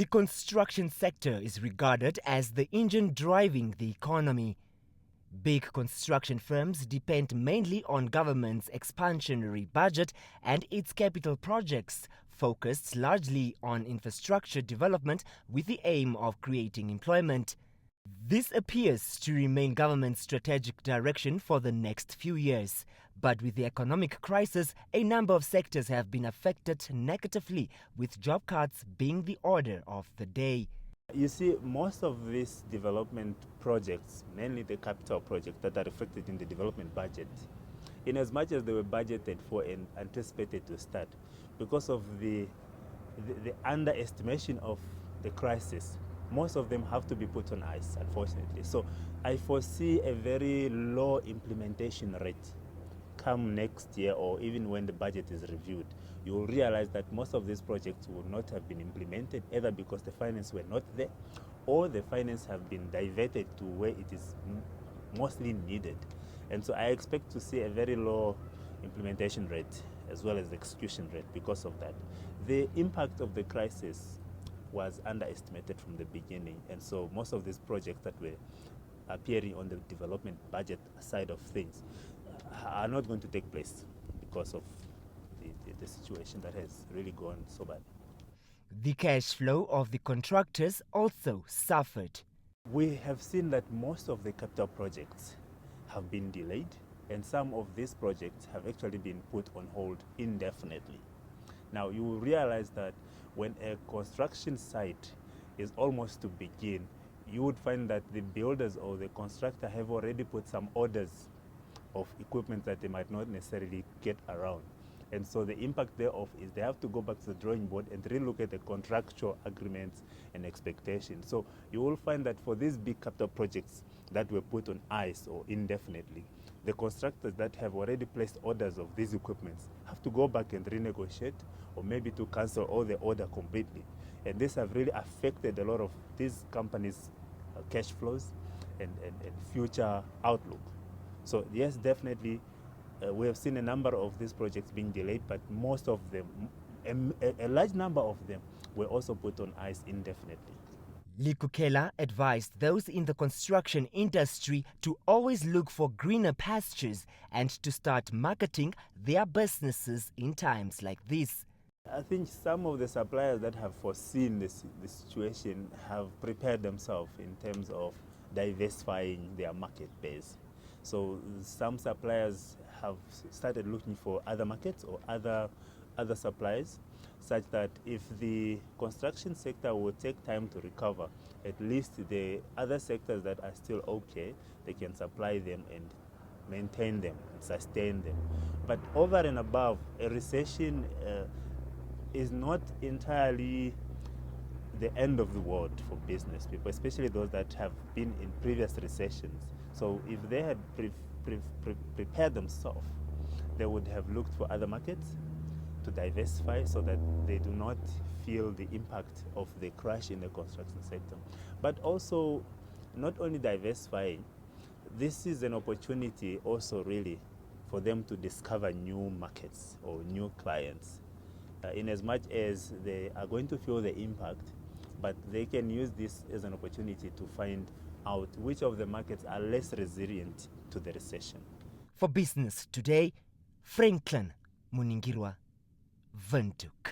The construction sector is regarded as the engine driving the economy. Big construction firms depend mainly on government's expansionary budget and its capital projects, focused largely on infrastructure development with the aim of creating employment. This appears to remain government's strategic direction for the next few years. But with the economic crisis, a number of sectors have been affected negatively, with job cuts being the order of the day. You see, most of these development projects, mainly the capital projects that are reflected in the development budget, in as much as they were budgeted for and anticipated to start, because of the underestimation of the crisis, most of them have to be put on ice, unfortunately. So I foresee a very low implementation rate come next year, or even when the budget is reviewed. You will realize that most of these projects will not have been implemented, either because the finance were not there, or the finance have been diverted to where it is mostly needed. And so I expect to see a very low implementation rate as well as the execution rate because of that. The impact of the crisis was underestimated from the beginning, and so most of these projects that were appearing on the development budget side of things are not going to take place because of the situation that has really gone so bad. The cash flow of the contractors also suffered. We have seen that most of the capital projects have been delayed, and some of these projects have actually been put on hold indefinitely. Now, you will realize that when a construction site is almost to begin, you would find that the builders or the constructor have already put some orders of equipment that they might not necessarily get around. And so the impact thereof is they have to go back to the drawing board and relook at the contractual agreements and expectations. So you will find that for these big capital projects that were put on ice or indefinitely, the constructors that have already placed orders of these equipments have to go back and renegotiate, or maybe to cancel all the order completely. And this have really affected a lot of these companies' cash flows and future outlook. So yes, definitely, we have seen a number of these projects being delayed, but most of them, a large number of them, were also put on ice indefinitely. Likukela advised those in the construction industry to always look for greener pastures and to start marketing their businesses in times like this. I think some of the suppliers that have foreseen this situation have prepared themselves in terms of diversifying their market base. So some suppliers have started looking for other markets or other suppliers, such that if the construction sector will take time to recover, at least the other sectors that are still okay, they can supply them and maintain them and sustain them. But over and above, a recession is not entirely the end of the world for business people, especially those that have been in previous recessions. So if they had prepared themselves, they would have looked for other markets to diversify so that they do not feel the impact of the crash in the construction sector. But also, not only diversifying, this is an opportunity also really for them to discover new markets or new clients. In as much as they are going to feel the impact, but they can use this as an opportunity to find out which of the markets are less resilient to the recession. For Business Today, Franklin Muningirwa, Windhoek.